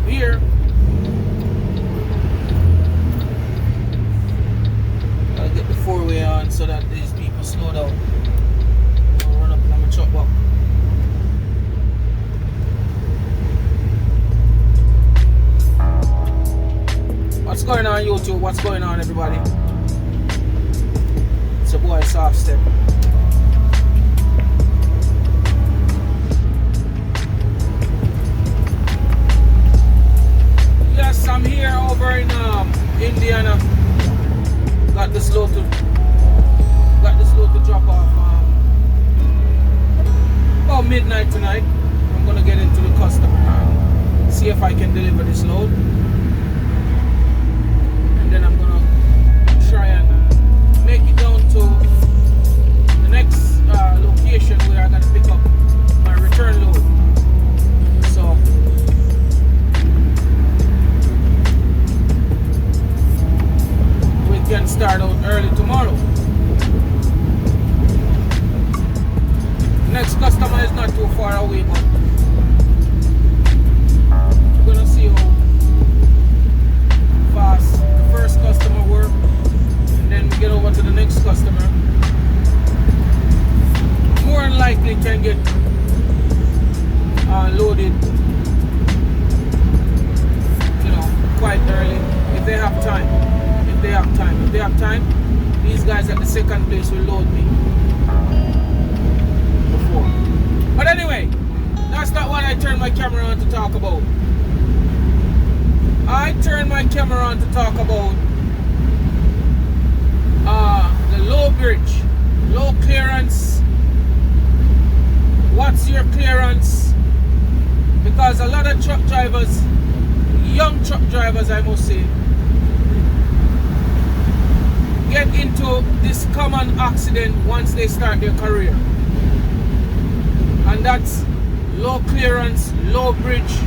here. I'll get the four-way on so that these people slow down. I'll run up and I'm gonna chop up. What's going on, YouTube? What's going on, everybody? It's your boy Soft Step. Yes, I'm here over in Indiana. Got this load to drop off about midnight tonight. I'm gonna get into the customer, see if I can deliver this load, and then I'm gonna try and make it down to the next location where I'm gonna pick up my return load. So we can start out early tomorrow. Next customer is not too far away, but we're gonna see how fast the first customer works, and then we get over to the next customer. More than likely can get loaded, quite early if they have time. If they have time, these guys at the second place will load me before. But anyway, that's not what I turned my camera on to talk about. I turned my camera on to talk about the low bridge, low clearance. What's your clearance? Because a lot of truck drivers, young truck drivers I must say, get into this common accident once they start their career, and that's low clearance, low bridge.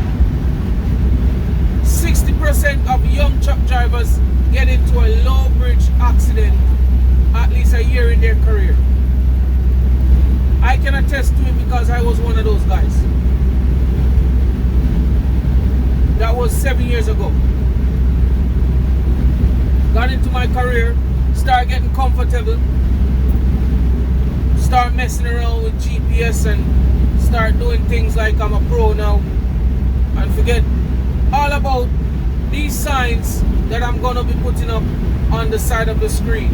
60% of young truck drivers get into a low bridge accident at least a year in their career. I can attest to it because I was one of those guys. That was 7 years ago. Got into my career, start getting comfortable, start messing around with GPS and start doing things like I'm a pro now, and forget all about these signs that I'm gonna be putting up on the side of the screen.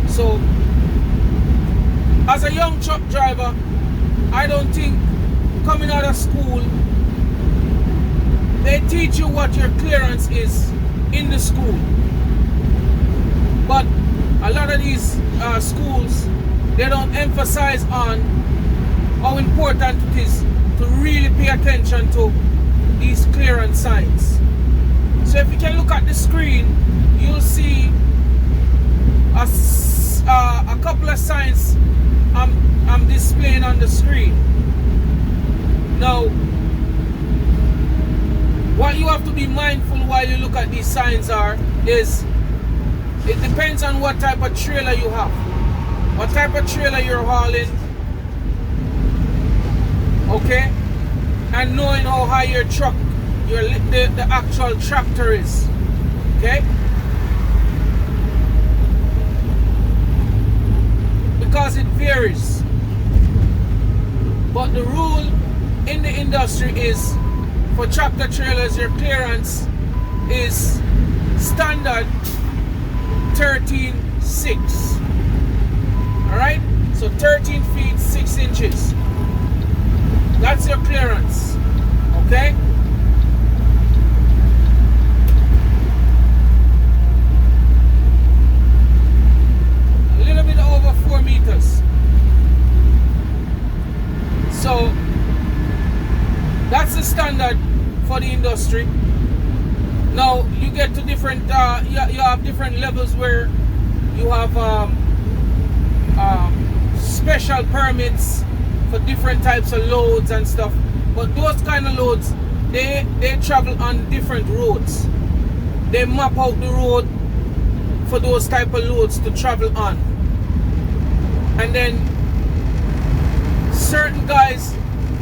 So as a young truck driver, I don't think coming out of school they teach you what your clearance is in the school. But a lot of these schools, they don't emphasize on how important it is to really pay attention to these clearance signs. So if you can look at the screen, you'll see a couple of signs I'm displaying on the screen. Now, what you have to be mindful while you look at these signs is it depends on what type of trailer you have, what type of trailer you're hauling, okay, and knowing how high your truck, the actual tractor is, okay, because it varies. But the rule in the industry is for tractor trailers, your clearance is standard 13.6. Alright? So 13 feet 6 inches. That's your clearance. Okay? A little bit over 4 meters. So that's the standard for the industry. Now you get to different you have different levels where you have special permits for different types of loads and stuff. But those kind of loads, they travel on different roads. They map out the road for those type of loads to travel on. And then certain guys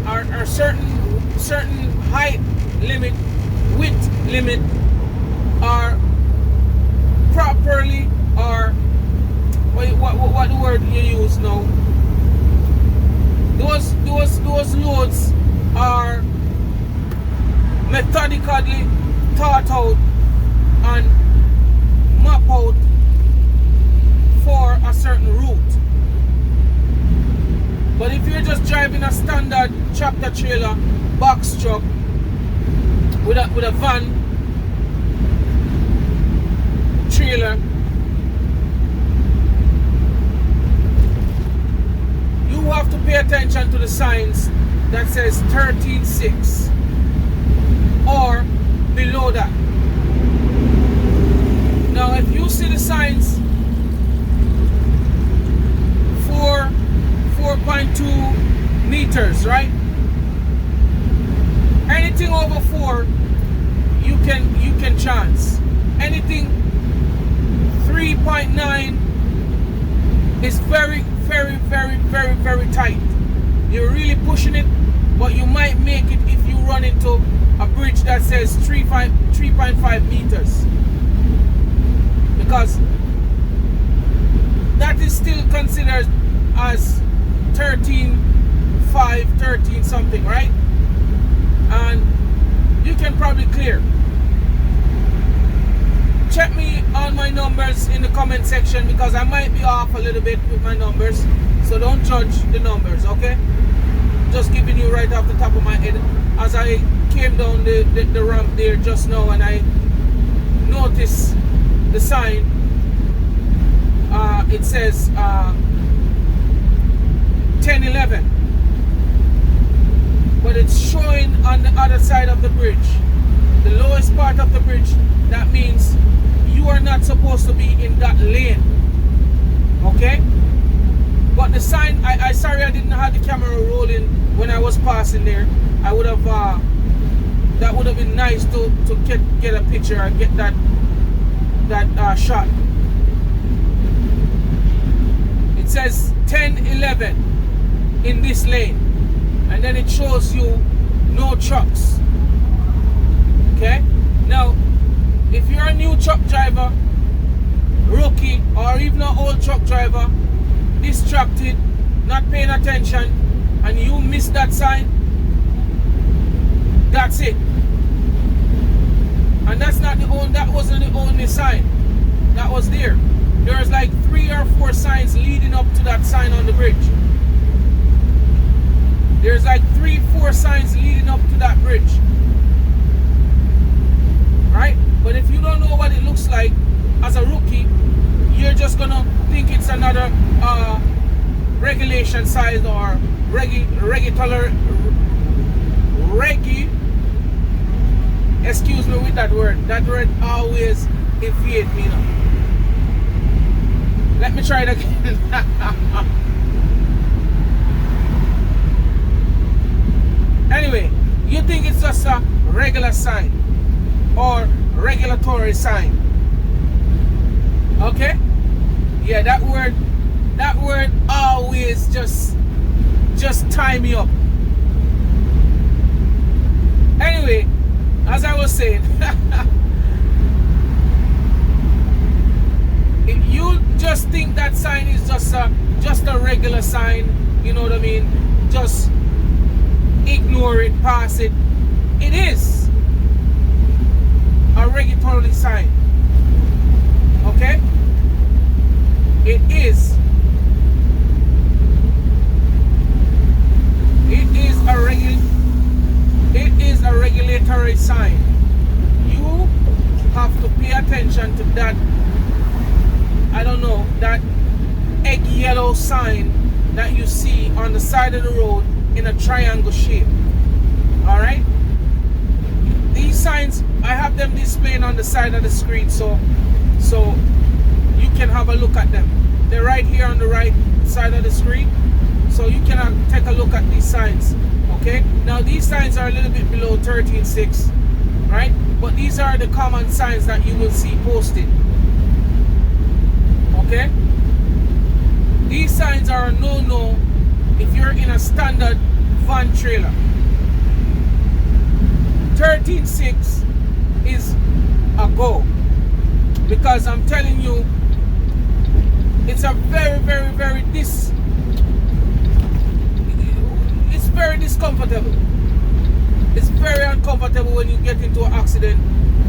are certain height limit width limit are properly, or what the word you use now? Those loads are methodically thought out and mapped out for a certain route. But if you're just driving a standard tractor trailer box truck with a van trailer, you have to pay attention to the signs that says 13.6 or below that. Now if you see the signs 4.2 meters, right? Anything over 4 you can chance. Anything 3.9 is very tight. You're really pushing it, but you might make it if you run into a bridge that says 3.5 meters, because that is still considered as 13.5, 13 something, right? And you can probably clear. Check me on my numbers in the comment section, because I might be off a little bit with my numbers, so don't judge the numbers, okay? Just giving you right off the top of my head. As I came down the ramp there just now and I noticed the sign, it says 10:11, but it's showing on the other side of the bridge, the lowest part of the bridge. That means you are not supposed to be in that lane, okay? But the sign, sorry I didn't have the camera rolling when I was passing there. I would have that would have been nice to get a picture and get that shot. It says 10:11 in this lane, and then it shows you no trucks. Okay, now if you're a new truck driver, rookie, or even an old truck driver, distracted, not paying attention, and you miss that sign, that's it. And that wasn't the only sign that was there. There's like 3 or 4 signs leading up to that sign on the bridge. There's like 3-4 signs leading up to that bridge, right? But if you don't know what it looks like as a rookie, you're just gonna think it's another regulation size or excuse me with that word. That word always evade me now. Let me try it again. Anyway, you think it's just a regular sign or regulatory sign, okay? Yeah, that word always just tie me up. Anyway, as I was saying, if you just think that sign is just a regular sign, you know what I mean, just ignore it, pass it. It is a regulatory sign, okay? It is a regulatory sign. You have to pay attention to that, I don't know, that egg yellow sign that you see on the side of the road in a triangle shape. Alright? These signs, I have them displayed on the side of the screen so you can have a look at them. They're right here on the right side of the screen, so you can take a look at these signs. Okay, now these signs are a little bit below 13.6, right? But these are the common signs that you will see posted. Okay, these signs are a no-no if you're in a standard van trailer. 13.6 is a go. Because I'm telling you, it's a very, very, very it's very discomfortable. It's very uncomfortable when you get into an accident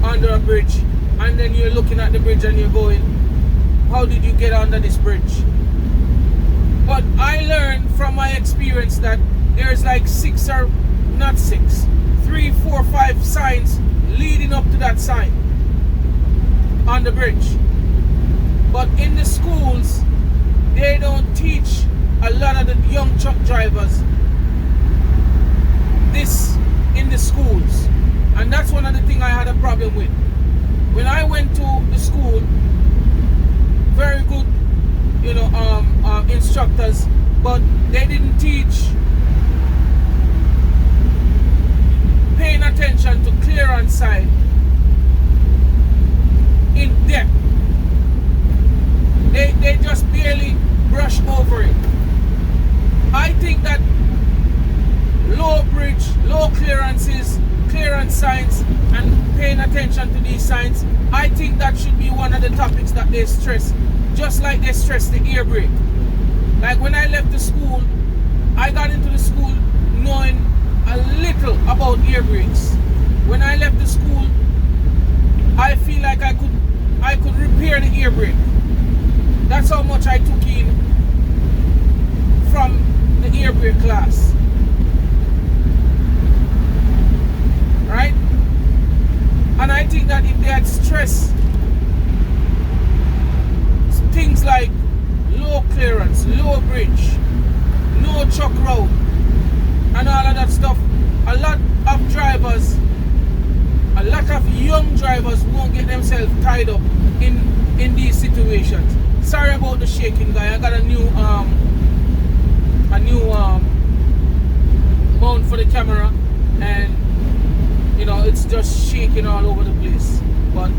under a bridge and then you're looking at the bridge and you're going, how did you get under this bridge? But I learned from my experience that there's like 3, 4, 5 signs leading up to that sign on the bridge. But in the schools, they don't teach a lot of the young truck drivers this in the schools. And that's one of the things I had a problem with. When I went to the school, very good, instructors, but they didn't teach paying attention to clearance sign in depth. They just barely brush over it. I think that low bridge, low clearances, clearance signs, and paying attention to these signs, I think that should be one of the topics that they stress, just like they stress the air brake. Like when I left the school, I got into the school knowing a little about air brakes. When I left the school, I feel like I could repair the air brake. That's how much I took in from the air brake class. Right? And I think that if they had stressed things like low clearance, low bridge, no truck route, and all of that stuff, a lot of drivers, a lot of young drivers won't get themselves tied up in these situations. Sorry about the shaking, guy. I got a new mount for the camera, and it's just shaking all over the place. But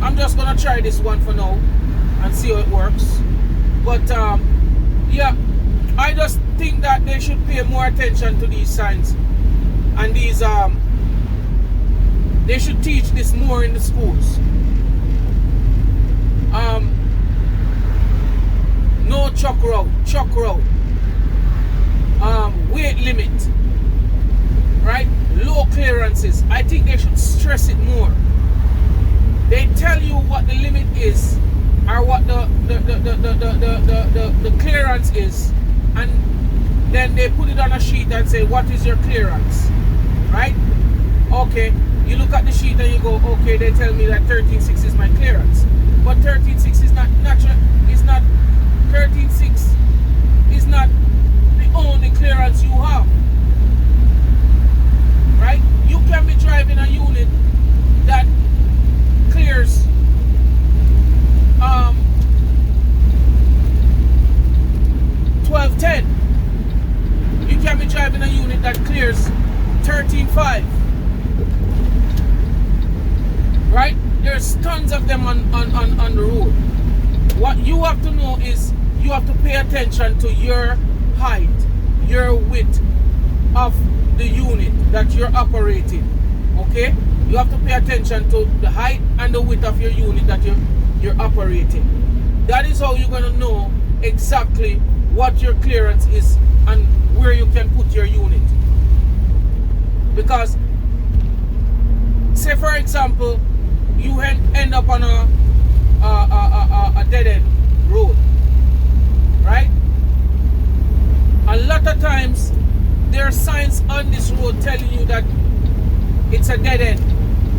I'm just gonna try this one for now and see how it works. But yeah, I just think that they should pay more attention to these signs, and these they should teach this more in the schools. No truck route, weight limit, right? Low clearances. I think they should stress it more. They tell you what the limit is, or what the clearance is, and then they put it on a sheet and say, what is your clearance, right? Okay, you look at the sheet and you go, okay, they tell me that 13.6 is my clearance, but 13.6 is not natural. Is not 13.6 is not the only clearance you have, right? You can be driving a unit that clears 12.10. You can be driving a unit that clears 13.5, right? There's tons of them on the road. What you have to know is you have to pay attention to your height, your width of the unit that you're operating. Okay? You have to pay attention to the height and the width of your unit that you're operating. That is how you're going to know exactly what your clearance is and where you can put your unit. Because, say for example, you end up on a dead-end road, right? A lot of times there are signs on this road telling you that it's a dead end,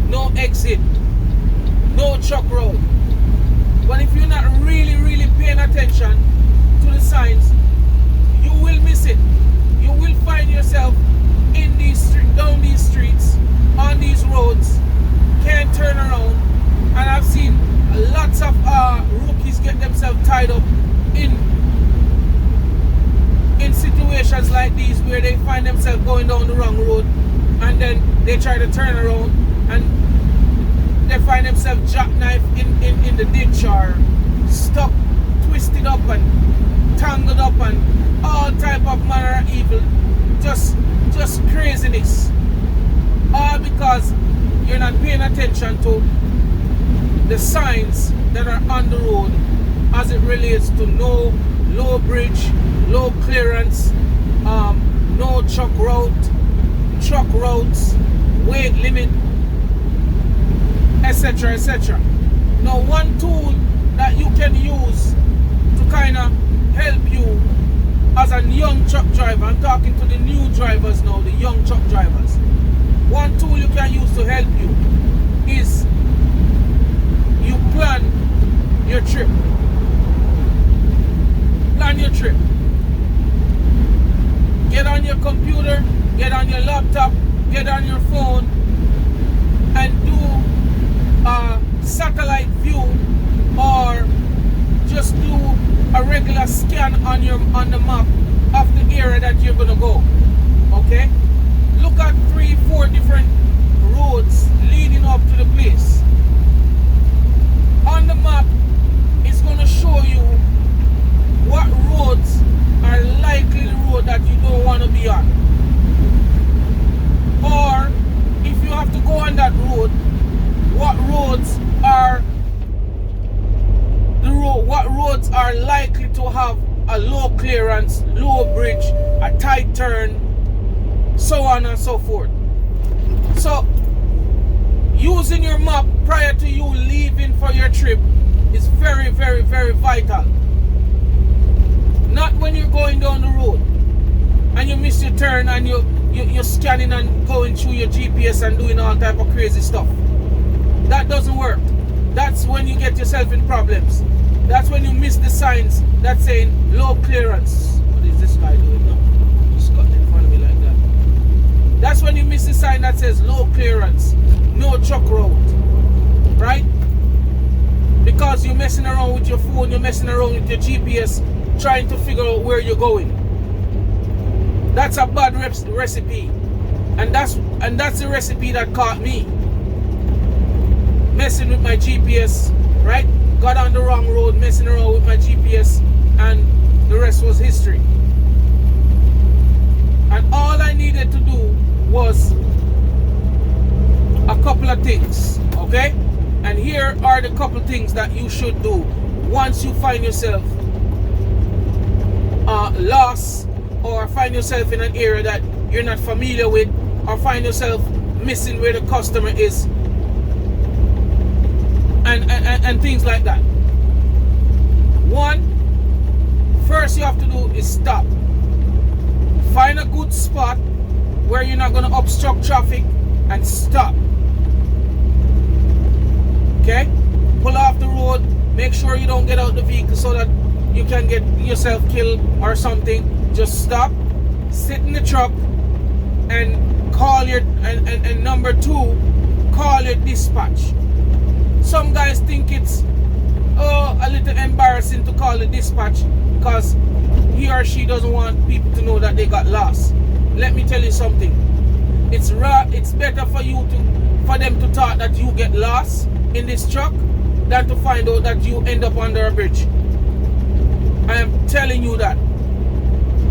no exit, no truck road. But if you're not really paying attention to the signs, you will miss it. You will find yourself in down these streets, on these roads, can't turn around. And I've seen lots of rookies get themselves tied up in situations like these where they find themselves going down the wrong road, and then they try to turn around and they find themselves jackknifed in the ditch, or stuck, twisted up and tangled up, and all type of manner of evil, just craziness, all because you're not paying attention to the signs that are on the road as it relates to no low bridge, low clearance, no truck routes, weight limit, etc., etc. Now, one tool that you can use to kind of help you as a young truck driver, I'm talking to the new drivers now, the young truck drivers. One tool you can use to help you is you plan your trip. Plan your trip. Get on your computer, get on your laptop, get on your phone, and do a satellite view, or just do a regular scan on the map of the area that you're gonna go. Okay? Look at 3-4 different roads leading up to the place. On the map, it's gonna show you what roads are likely the road that you don't want to be on. Or if you have to go on that road, what roads are likely to have a low clearance, low bridge, a tight turn, so on and so forth. So using your map prior to you leaving for your trip is very, very, very vital. Not when you're going down the road and you miss your turn and you're scanning and going through your GPS and doing all type of crazy stuff. That doesn't work. That's when you get yourself in problems. That's when you miss the signs that's saying low clearance. What is this guy doing now? Just got in front of me like that. That's when you miss the sign that says low clearance, no truck route. Right? Because you're messing around with your phone, you're messing around with your GPS, trying to figure out where you're going. That's a bad recipe. And that's the recipe that caught me. Messing with my GPS, right? Got on the wrong road, messing around with my GPS, and the rest was history. And all I needed to do was a couple of things, okay? And here are the couple things that you should do once you find yourself lost, or find yourself in an area that you're not familiar with, or find yourself missing where the customer is, and things like that. First you have to do is stop. Find a good spot where you're not going to obstruct traffic and stop. Okay? Pull off the road. Make sure you don't get out the vehicle so that you can get yourself killed or something. Just stop, sit in the truck, and call your and number 2, call your dispatch. Some guys think it's a little embarrassing to call the dispatch because he or she doesn't want people to know that they got lost. Let me tell you something. It's better for them to thought that you get lost in this truck than to find out that you end up under a bridge. I am telling you that.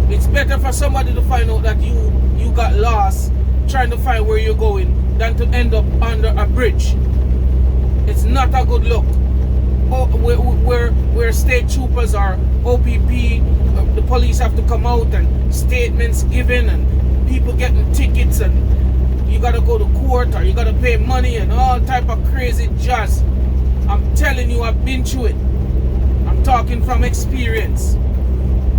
It's better for somebody to find out that you got lost trying to find where you're going than to end up under a bridge. It's not a good look. Where state troopers or OPP, the police have to come out and statements given and people getting tickets and you gotta go to court or you gotta pay money and all type of crazy jazz. I'm telling you, I've been through it. I'm talking from experience.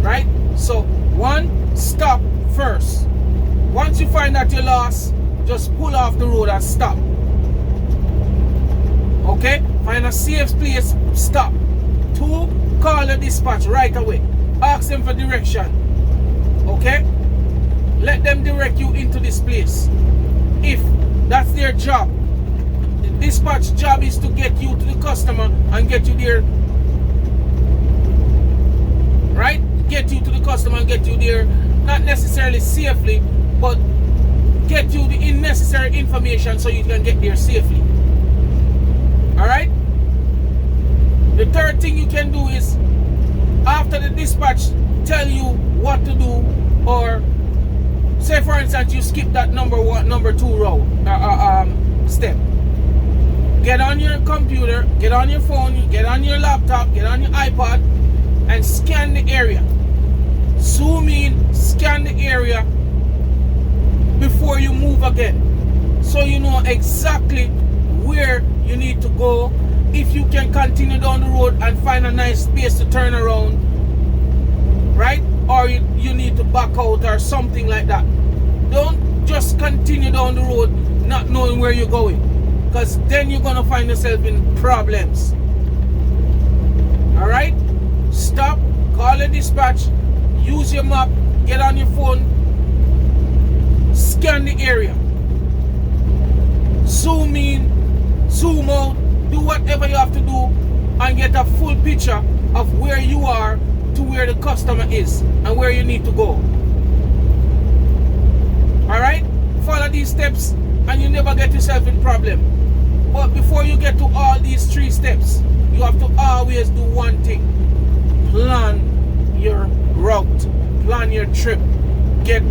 Right? So, 1, stop first. Once you find that you're lost, just pull off the road and stop. Okay? Find a safe place, stop. 2, call the dispatch right away. Ask them for direction. Okay? Let them direct you into this place. If that's their job. The dispatch job is to get you to the customer and get you there. Right? Get you to the customer and get you there, not necessarily safely, but get you the unnecessary information so you can get there safely. Alright? The third thing you can do is, after the dispatch tell you what to do, or say for instance you skip that number 2 row step, Get on your computer, get on your phone, get on your laptop, get on your iPod, and scan the area. Zoom in, scan the area before you move again, so you know exactly where you need to go. If you can continue down the road and find a nice space to turn around, right? Or you need to back out or something like that. Don't just continue down the road not knowing where you're going, because then you're gonna find yourself in problems. All right, stop, call a dispatch, use your map, get on your phone, scan the area, zoom in, zoom out, do whatever you have to do, and get a full picture of where you are to where the customer is and where you need to go. All right, follow these steps and you never get yourself in problem. But before you get to all these 3 steps, you have to always do one thing: plan your route, plan your trip, get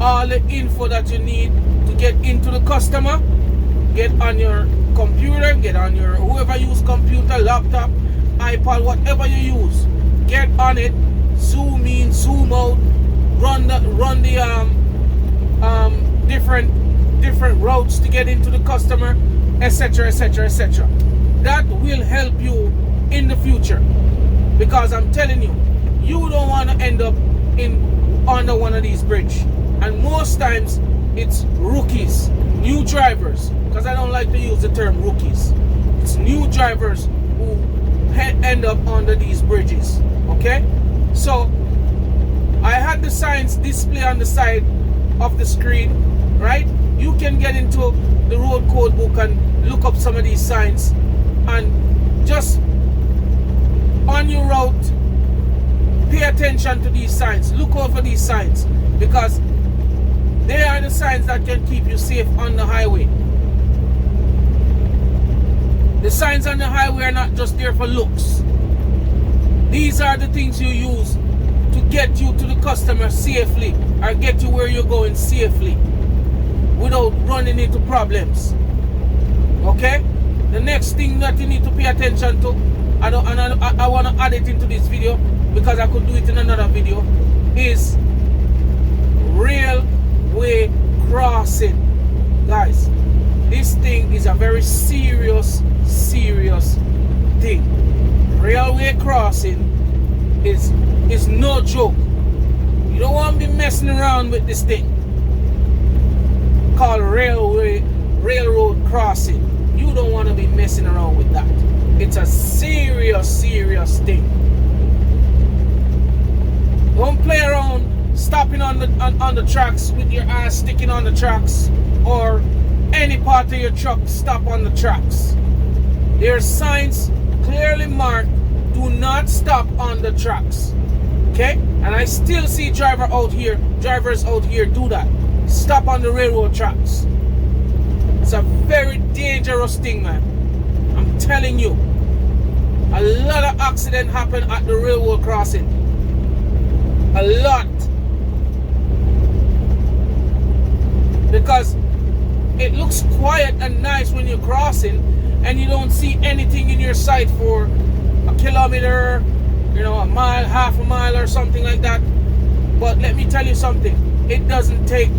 all the info that you need to get into the customer. Get on your computer, get on your, whoever use computer, laptop, iPod, whatever you use, get on it, zoom in, zoom out, run the different routes to get into the customer, etc, etc, etc. That will help you in the future, because I'm telling you, you don't want to end up under one of these bridges. And most times it's rookies, new drivers, because I don't like to use the term rookies. It's new drivers who end up under these bridges. Okay, so I had the signs display on the side of the screen, right? You can get into the road code book and look up some of these signs, and just on your route, pay attention to these signs, look out for these signs, because they are the signs that can keep you safe on the highway. The signs on the highway are not just there for looks. These are the things you use to get you to the customer safely, or get you where you're going safely without running into problems. Okay? The next thing that you need to pay attention to, I want to add it into this video because I could do it in another video, is railway crossing. Guys, this thing is a very serious thing. Railway crossing is no joke. You don't want to be messing around with this thing called railroad crossing. You don't want to be messing around with that. It's a serious thing. Don't play around stopping on the tracks with your ass sticking on the tracks, or any part of your truck stop on the tracks. There are signs clearly marked, do not stop on the tracks. Okay? And I still see drivers out here do that. Stop on the railroad tracks. It's a very dangerous thing, man. I'm telling you. A lot of accidents happen at the railroad crossing. A lot. Because it looks quiet and nice when you're crossing, and you don't see anything in your sight for a kilometer, a mile, half a mile or something like that. But let me tell you something, it doesn't take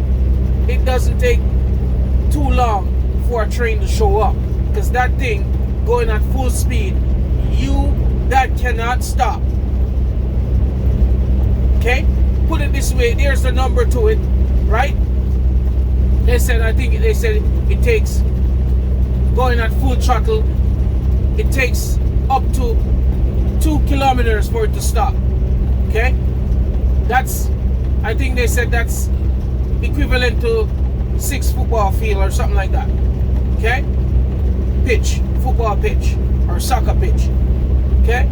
too long for a train to show up, because that thing going at full speed, that cannot stop. Okay, put it this way, there's the number to it, right? They said it takes, going at full throttle, it takes up to 2 kilometers for it to stop. Okay, I think they said that's equivalent to 6 football field or something like that. Okay, football pitch or soccer pitch. Okay,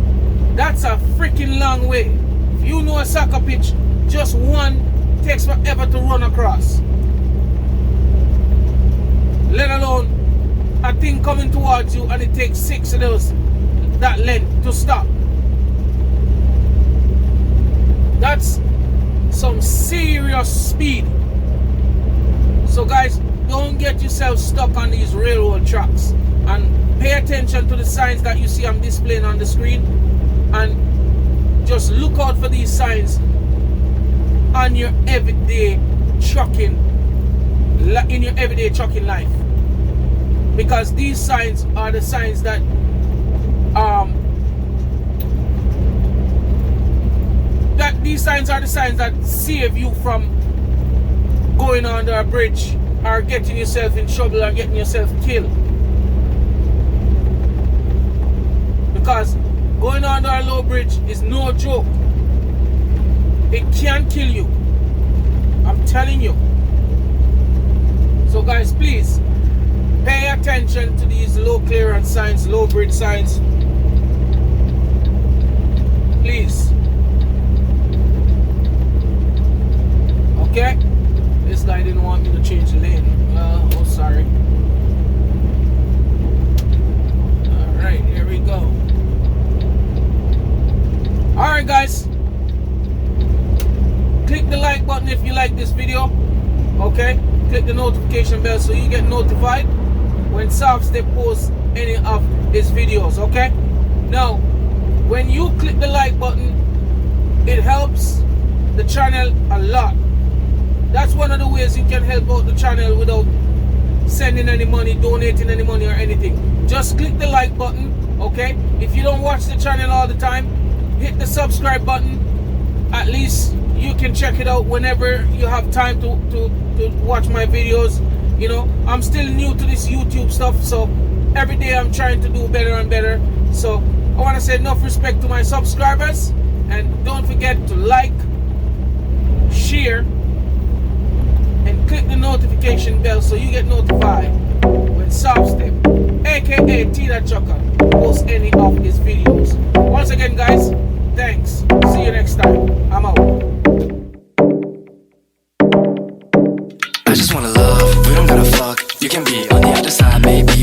that's a freaking long way. If you know a soccer pitch, just one takes forever to run across, let alone a thing coming towards you and it takes 6 of those, that length, to stop. That's some serious speed. So guys, don't get yourself stuck on these railroad tracks and pay attention to the signs that you see I'm displaying on the screen, and just look out for these signs on your everyday trucking, in your everyday trucking life, because these signs are the signs that save you from going under a bridge or getting yourself in trouble or getting yourself killed. Because going under a low bridge is no joke. It can kill you. I'm telling you. So guys, please pay attention to these low clearance signs, low bridge signs. Please. Okay? This guy didn't want me to change the lane. Oh, sorry. Alright, here we go. Alright guys, click the like button if you like this video. Okay, click the notification bell so you get notified when SoftStep posts any of his videos. Okay, now when you click the like button, it helps the channel a lot. That's one of the ways you can help out the channel without sending any money, donating any money or anything. Just click the like button. Okay, if you don't watch the channel all the time, hit the subscribe button. At least you can check it out whenever you have time to watch my videos. You know, I'm still new to this YouTube stuff, so every day I'm trying to do better and better. So I want to say enough respect to my subscribers, and don't forget to like, share, and click the notification bell so you get notified when SoftStep, aka Tina Chucker, posts any of his videos. Once again guys, thanks. See you next time. I'm out. I just wanna love, we don't gotta fuck. You can be on the other side, maybe